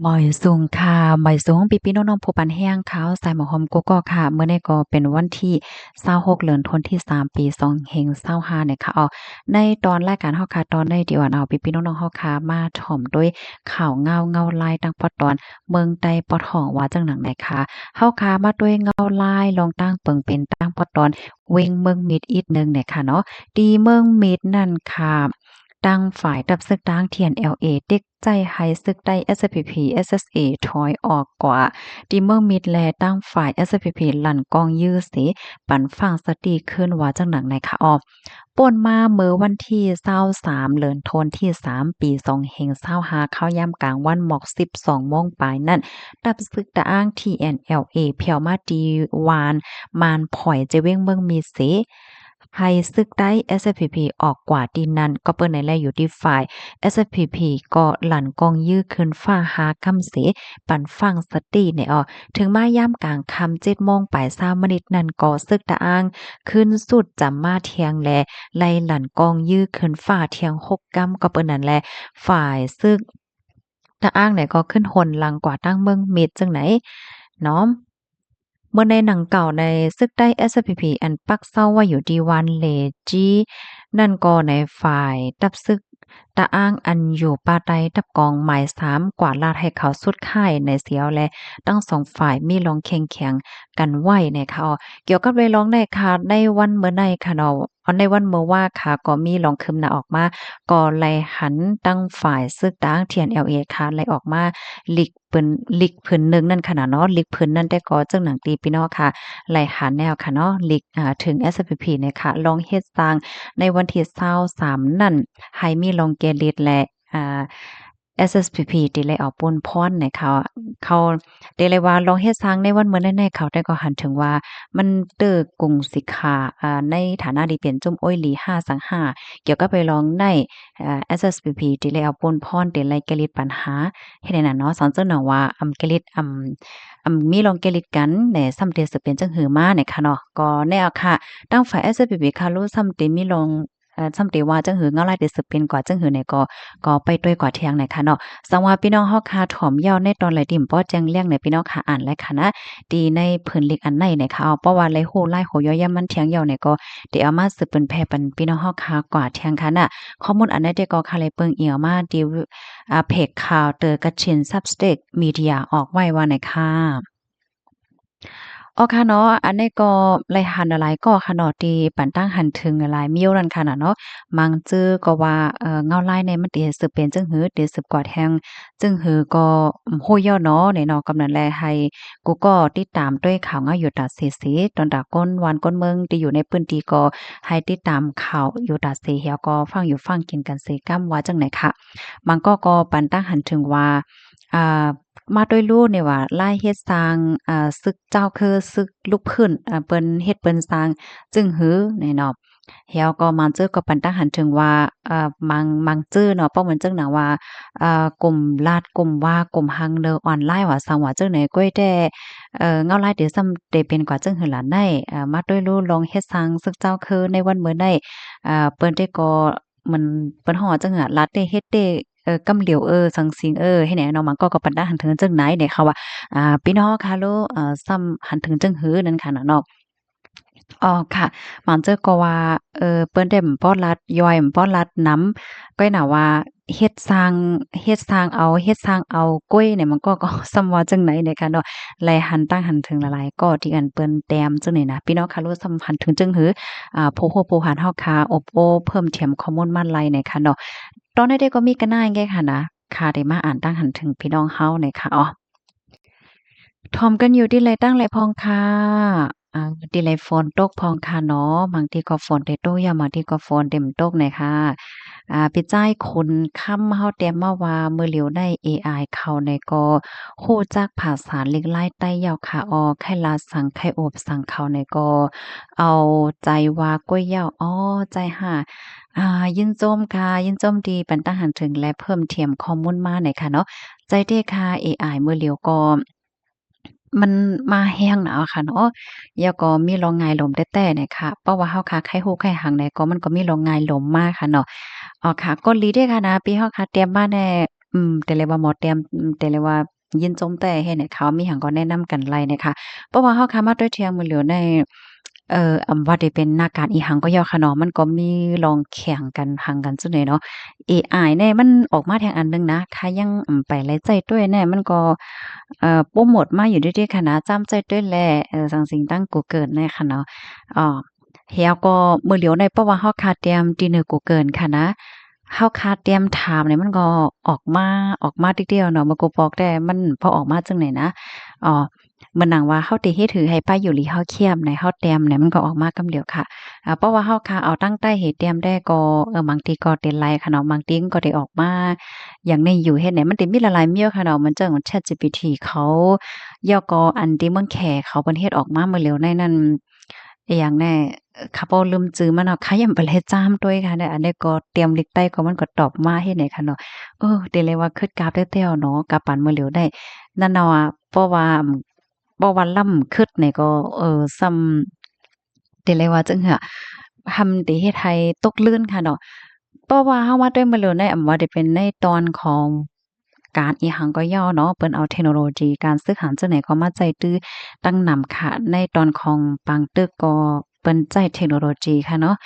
หมอยสูงค่ะหมอยสูงพี่ๆน้องๆผู้ปันแห้งขาวสายหมอหอมกุ๊กก๊อกค่ะมื้อนี้ก็เป็นวันที่26เดือนธันวาคมที่3ปี2565เนี่ยค่ะในตอนรายการเฮาค่ะตอนได้ที่ว่าเอาพี่ๆน้องๆเฮาค่ะมาถ่อมด้วยข่าวเงาลายตั้งปอตอนเมืองใดปอท้องว่าจังหนังใดค่ะเฮาค่ะมาด้วยเงาลายลองตั้งเปิงเป็นตั้งปอตอนเวงเมืองมิตรอีกหนึ่งเนี่ยค่ะเนาะที่เมืองมิตรนั่นค่ะ ตั้งฝ่ายดับซึกตั้ง TNLA ติ๊กใจให้ซึกได้ SSPP SSA ถอยออกกว่าดิเมอร์มิดแลตั้งฝ่าย SSPP ลั่นกองยื้อเสปันฟังสติขึ้นว่าจังหนังในค่ะป่นมาเมื่อวันที่23เดือนธันวาคมที่3ปี2565เข้ายามกลางวันหมอก12โมงปลายนั่นดับซึกตะอ้าง TNLA เพียวมาดีวานมานผ่อยจะเว้งเมืองมีเส ให้ซึกได้ SSPP ออกกว่าดีนั้นก็เปิ้นในแลอยู่ที่ฝ่าย SSPP ก็หลั่นกองยื้อขึ้นฟ้าหากำเสปันฟังสติเนี่ยถึงมายามกลางค่ำ7โมงปลาย20มนิดนั้นก็ซึกตะอ้างขึ้นสุดจำมาเทียงแลไล่หลั่นกองยื้อขึ้นฟ้าเทียง6กำก็เปิ้นนั่นแหละฝ่ายซึกตะอ้างเนี่ยก็ขึ้นหนหลังกว่าตั้งเมืองเม็ดจังไหนเนาะ เมื่อในหนังเก่าในซึกได้ SPP อันปักเศร้าว่าอยู่ดีวันเลจีนั่นก็ในฝ่ายตับซึกตะอ้างอันอยู่ปาไตตับกองหมาย3กว่าลาดให้เขาสุดค่ายในเสียวและทั้งสองฝ่ายมีลองแข่งแข่งกันไว้ในค่ะเกี่ยวกับเรื่องในค่ะในวันเมื่อในค่ะเนาะในวันเมื่อว่าค่ะก็มีลองคืบหน้าออกมาก็ไล่หันตั้งฝ่ายซึกตั้ง TNLA ค่ะไล่ออกมาหลีกเปิ้นหลีกเพิ่นหนึ่งนั่นค่ะนะเนาะหลีกเพิ่นนั่นแต่ก็จังหนังตีพี่น้องค่ะไล่หาแนวค่ะเนาะหลีกถึง SPP เนี่ยค่ะลองเฮ็ดสร้างในวันที่23นั่นให้มีลองเกลิดและอ่า SSPP ที่ไล่ออกปนพรเนี่ยเขาได้เลยว่าลองเฮ็ดสร้างในวันเมื่อนั้นๆเขาได้ก็หันถึงว่ามันเด้อกรุงสิกขาในฐานะที่เป็นจุ้มอ้อยหลี5สังหาเกี่ยวกับไปลองในSSPP ที่ไล่เอาปนพรที่ไล่แก้ลิดปัญหาเฮ็ดให้นั่นเนาะสอนเจ้าหน่อว่าแก้ลิดมีลองแก้ลิดกันแหน่ซ้ำเตสิเป็นจังหือมาเนี่ยค่ะเนาะก็แนวค่ะตั้งฝ่าย SSPP ค่ะรู้ซ้ำเตมีลองซ้ำเตว่าจังหือเงาลายเตสิเป็นกว่าจังหือเนี่ยก็ไปด้วยกว่าเที่ยงไหนค่ะเนาะสังว่าพี่น้องเฮาค่ะถ่อมยาวในตอนไหลติ่มป้อแจ้งเลี้ยงในพี่น้องค่ะอ่านและค่ะนะดีในเพิ่นลิกอันไหนเนี่ยค่ะเพราะว่าไลโหไล่โหย่อยมันเที่ยงยาวเนี่ยก็ได้เอามาสืบเป็นแพร่ปันพี่น้องเฮาค่ะกว่าเที่ยงค่ะน่ะข้อมูลอันใดที่ก็ค่ะเลยเปิงเอียวมาดีเพจข่าวเตอกระชิน Substack Media ออกไว้ว่าไหนค่ะอ๋อค่ะเนาะอันนี้ก็ไลหันอะไรก็ค่ะเนาะที่ปันตั้งหันถึงอะไรมีอยู่นั่นค่ะน่ะเนาะมังจื้อก็ว่าเงาลายเนี่ยมันสิสืบเป็นจังหือสิสืบกว่าแฮงจึงหือก็ฮู้ย่อเนาะเนี่ยเนาะกำนั้นแลให้กูก็ติดตามด้วยข่าวเงาอยู่ตาเสเสตอนดาก้นวันก้นเมืองที่อยู่ในพื้นที่ก็ให้ติดตามข่าวอยู่ตาเสเหี่ยวก็ฟังอยู่ฟังกินกันเสกำว่าจังไหนค่ะมันก็ปันตั้งหันถึงว่าอ่า มาด้วยลูกเนี่ยว่าไล่เฮ็ดสร้างศึกเจ้าคือศึกลูกพื้นเปิ้นเฮ็ดเปิ้นสร้างจึงหือนี่เนาะเฮียวก็มันเจอก็ปันตาหันถึงว่ามังจื้อเนาะเป้าเหมือนจังหนังว่ากลุ่มลาดกลุ่มว่ากลุ่มฮังเนอออนไลน์ว่าสังว่าจังไหนก้อยแต่เงาลายเดี๋ยวซ้ำได้เป็นกว่าจังหือหลานได้มาด้วยลูกลองเฮ็ดสร้างศึกเจ้าคือในวันมื้อได้เปิ้นได้ก็มันเปิ้นฮ้อจังอะลัดได้เฮ็ดได้ กำเหลียวสังสิงให้แหน่เนาะมันก็ปันดาหันถึงจังไหนเนี่ยค่ะว่าพี่น้องค่ะโลซ้ำหันถึงจังหือนั่นค่ะน่ะเนาะอ๋อค่ะมันเจอก็ว่าเปิ้นได้ป้อรัดย่อยป้อรัดนำก้อยน่ะว่าเฮ็ดสร้างเฮ็ดสร้างเอาก้อยเนี่ยมันก็ส่ำว่าจังไหนเนี่ยค่ะเนาะแลหันตั้งหันถึงละลายก็ที่อันเปิ้นแต้มจังนี้นะพี่น้องค่ะรู้ส่ำหันถึงจังหือผู้ฮู้ผู้หารเฮาค่ะอบโอ้เพิ่มเติมข้อมูลมาลัยเนี่ยค่ะเนาะ ตอนนี้ก็มีกันหน้าแง่ค่ะนะค่ะได้มาอ่านตั้งหันถึงพี่น้องเฮาหน่อยค่ะถ่อมกันอยู่ที่ไรตั้งไรพองค่ะที่ไรฝนตกพองค่ะเนาะบางทีก็ฝนได้ตกยามบางทีก็ฝนเต็มตกเนี่ยค่ะพี่จ้ายคนค่ำเฮาแต้มมาว่ามื้อเหลียวได้เอไอเข้าในก็รู้จักภาษาลิกลายใต้ยาวค่ะไข่ลาสังไข่โอบสังเขาในก็เอาใจว่าก้วยยาวใจห่า อ่ายินโจมค่ะยินโจมดีปันตั้งหันถึงและเพิ่มเทียมข้อมูลมาหน่อยค่ะเนาะใจเด้ค่ะเอไอเมื่อเลียวก็มันมาแรงน่ะอะค่ะเนาะแล้วก็มีลองงายหลมแต้ๆเนี่ยค่ะเพราะว่าเฮาค่ะไข้ฮู้ไข้หังเนี่ยก็มันก็มีลองงายหลมมาค่ะเนาะอ๋อค่ะกลลีเด้อค่ะนะปีเฮาค่ะเตรียมมาแน่ แต่เลยว่าหมอแต้มแต่เลยว่ายินจมแต่เฮ็ดให้เขามีหยังก็แนะนำกันไล่นะคะเพราะว่าเฮาคามาด้วยเที่ยงมื้อเหลียวในว่าได้เป็นนักการอิหยังก็ย่อค่ะเนาะมันก็มีลองแข่งกันหังกันซุหน่อยเนาะเอไอเนี่ยมันออกมาแทงอันหนึ่งนะค่ะยังไปไลใจด้วยเนี่ยมันก็โพรโมตมาอยู่เรื่อยๆค่ะนะจ้ำใจด้วยแลสังสิ่งตั้งกูเกิลเนี่ยค่ะเนาะอ้อเฮียก็มื้อเหลียวในเพราะว่าเฮาคาเตรียมดินเนอร์กูเกิลค่ะนะเฮาคาเตรียมถามเนี่ยมันก็ออกมาติเดียวเนาะมันก็บอกแต่มันพอออกมาจังไหนนะอ๋อเหมือนหนังว่าเฮาติเฮ็ดถือให้ป้าอยู่หลีเฮาเคียมในเฮาแต้มเนี่ยมันก็ออกมากำเดียวค่ะ เพราะว่าเฮาค่ะเอาตั้งใต้เหตุเตรียมได้ก็บางทีก็เต็นไลค่ะเนาะบางทีมันก็ได้ออกมาอย่างในอยู่เฮ็ดเนี่ยมันติมีหลายๆเมียวค่ะเนาะมันจั่ง ChatGPT เขาย่อก็อันที่เมืองแขเขาเพิ่นเฮ็ดออกมาเมื่อเร็วในนั้นอิหยังแน่ข้าเว้าลืมชื่อมันเนาะข้ายังบ่ได้จำด้วยค่ะเนี่ยอันนี้ก็เตรียมลิกใต้ก็มันก็ตอบมาเฮ็ดให้ค่ะเนาะแต่เลยว่าคิดกราฟแต่ๆเนาะกลับปานมื้อเหลียวได้นั่นเนาะเพราะว่าล้ำคิดนี่ก็ส่ำแต่เลยว่าจั่งซี้ ทำตีให้ไทยตกลื่นค่ะเนาะเพราะว่าเฮามาด้วยมาเลยในว่าได้เป็นในตอนของการอิหยังก็ย่อเนาะเปิ้นเอาเทคโนโลยีการซื้อหารจังไหนก็มาใจตื้อตั้งนำค่ะในตอนของบางตึกก็เปิ้นใจเทคโนโลยีค่ะเนาะ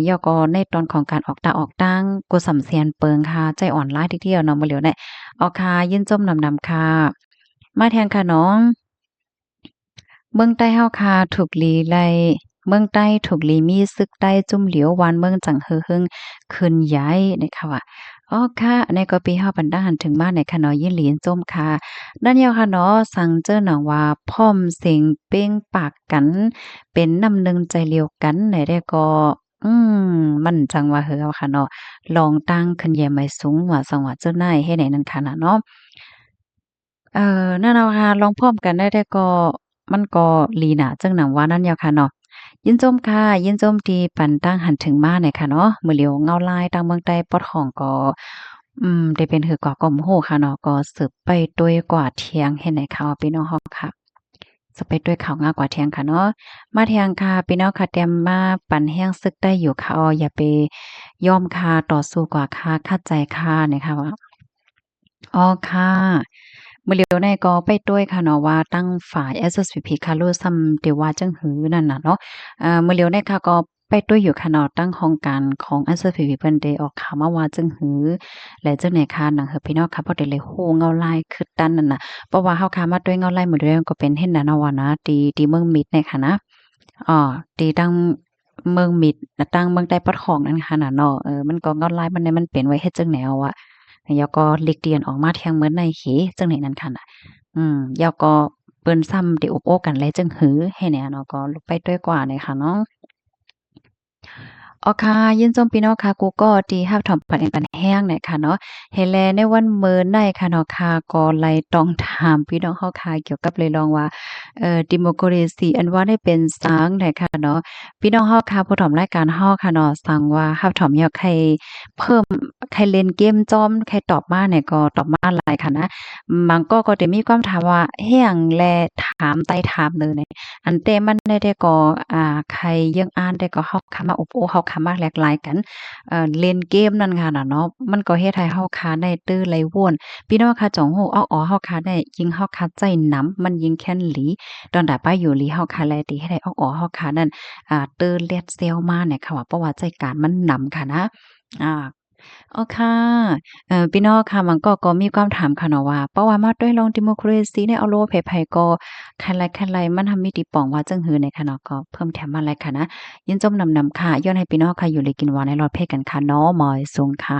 ย่อก็ในตอนของการออกตาออกตังกดสำเสียนเปิงค่ะใจอ่อนหลายทีเดียวเนาะบ่เหลียวได้เอาค่ะยินจมนำๆค่ะมาแทงค่ะน้อง เมืองใต้เฮาค่ะถูกลี้ไล่เมืองใต้ถูกลี้มีศึกใต้จุ่มเหลียวหวานเมืองจังเฮอเฮิงขึ้นย้ายนะคะว่าอ๋อค่ะอันนี้ก็ปีเฮาปันดาหันถึงมาในค่ะเนาะยินหลีนจมค่ะนั่นยาวค่ะเนาะสังเจอหนังว่าพร้อมเสียงเป้งปากกันเป็นน้ำหนึ่งใจเดียวกันไหนได้ก็อืมันจังว่าเฮอค่ะเนาะลองตั้งขึ้นแยมไม้สูงว่าสังว่าเจ้านายเฮ็ดให้นั่นค่ะน่ะเนาะ นั่นเอาค่ะลองพร้อมกันได้ก็มันก็ลีน่ะจังหนังว่านั่นแหยวค่ะเนาะยินชมค่ะยินชมที่ปันตั้งหันถึงมาเนี่ยค่ะเนาะมื้อเหลียวเงาลายทางเมืองใต้ปอดของก็ได้เป็นหือก็บ่ฮู้ค่ะเนาะก็สืบไปด้วยกว่าเที่ยงเฮ็ดให้เขาพี่น้องเฮาค่ะสไปด้วยข่าวงากว่าเที่ยงค่ะเนาะมาเที่ยงค่ะพี่น้องค่ะเตรียมมาปันแห้งซึกได้อยู่ค่ะอย่าไปยอมค่ะต่อสู้กว่าค่ะขัดใจค่ะนะคะว่า อ๋อค่ะมื้อเหลียวในก็ไปด้วยค่ะเนาะว่าตั้งฝ่าย SSPP ค่ะรู้ซ้ำที่ว่าจังหือนั่นน่ะเนาะมื้อเหลียวในค่ะก็ไปด้วยอยู่ค่ะเนาะตั้งโครงการของ SSPP เพิ่นได้ออกข่าวมาว่าจังหือและจังไหนค่ะหนังหือพี่น้องค่ะบ่ได้เลยฮู้เงาลายคือดันนั่นน่ะเพราะว่าเฮาค่ะมาด้วยเงาลายมื้อเดียวก็เป็นเฮ็ดนั่นน่ะว่านะที่เมืองมิตรเนี่ยค่ะนะอ้อที่ตั้งเมืองมิตรตั้งเมืองใต้ปะทองนั่นค่ะน่ะเนาะมันก็เงาลายมันเนี่ยมันเป็นไว้เฮ็ดจั่งแนวอะ แล้วก็หลีกเลี่ยงออกมาเที่ยงเหมือนในเขจังไหนนั้นค่ะน่ะแล้วก็เปิ้นซ้ำได้อบโอ้กันแล้วจังหือให้แหน่เนาะก็ลุไปด้วยกว่าเนี่ยค่ะเนาะ อ๋อค่ะยินจมพี่น้องค่ะกูก็ดีรับถอมปันแองปันแห้งเนี่ยค่ะเนาะเฮแลในวันมื้อในค่ะเนาะค่ะก็เลยต้องถามพี่น้องเฮาค่ะเกี่ยวกับเลยลองว่าDemocracy อันว่าได้เป็นสางเนี่ยค่ะเนาะพี่น้องเฮาค่ะผู้ถอมรายการเฮาค่ะเนาะสั่งว่ารับถอมอยากให้เพิ่มใครเล่นเกมจอมใครตอบมาเนี่ยก็ตอบมาหลายค่ะนะบางก็จะมีความถามว่าเฮ็ดหยังแลถามไต่ถามเลยเนี่ย อันแต่มันได้ก็ใครยังอ่านได้ก็เฮาคามาอบโอ้เฮาคามาแหลกหลายกันเล่นเกมนั่นค่ะน่ะเนาะมันก็เฮ็ดให้เฮาคาได้ตื้อไหลว่วนพี่น้องค่ะจ่องฮู้อ้อๆเฮาคาได้ยิงเฮาคาใจหนำมันยิงแค่นหลีตอนดาป้าอยู่หลีเฮาคาแลติเฮ็ดให้อ้อๆเฮาคานั้นตื้อเลียดเซลมาเนี่ยค่ะว่าเพราะว่าใจกลารมันหนำค่ะนะอา อ๋อค่ะพี่น้องค่ะมันก็มีความถามค่ะเนาะว่าเพราะว่ามาด้วยลอง democracy เนี่ยเอาโลไผๆก็คันไรมันทำมีติป่องว่าจังหือเนี่ยค่ะเนาะก็เพิ่มแถมมาเลยค่ะนะยินจมนำๆค่ะย้อนให้พี่น้องค่ะอยู่เลยกินหวานในรอดเพศกันค่ะเนาะหมอยสูงค่ะ